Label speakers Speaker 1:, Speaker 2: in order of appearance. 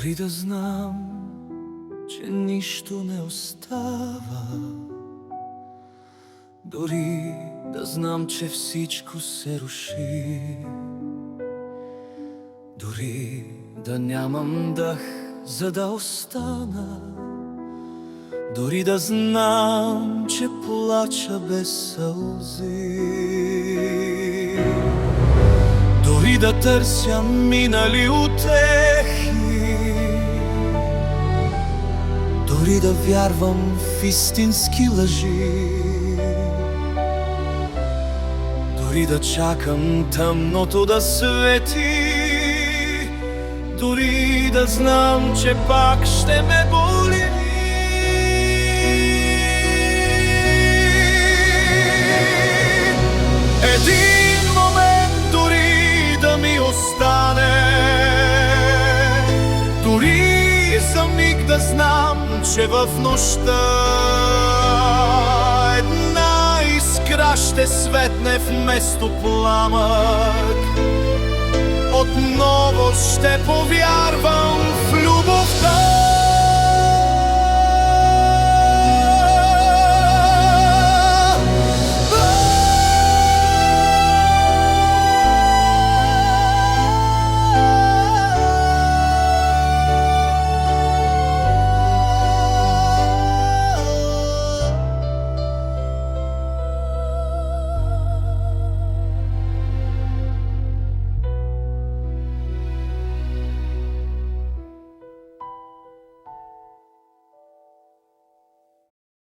Speaker 1: Дори да знам, че нищо не остава, дори да знам, че всичко се руши, дори да нямам дъх, за да остана, дори да знам, че плача без сълзи, дори да търся минали утехи, дори да вярвам в истински лъжи, дори да чакам тъмното да свети, дори да знам, че пак ще ме боли. Един момент дори да ми остане, дори за миг да знам, че в нощта една искра ще светне вместо пламък, отново ще повярвам в любовта.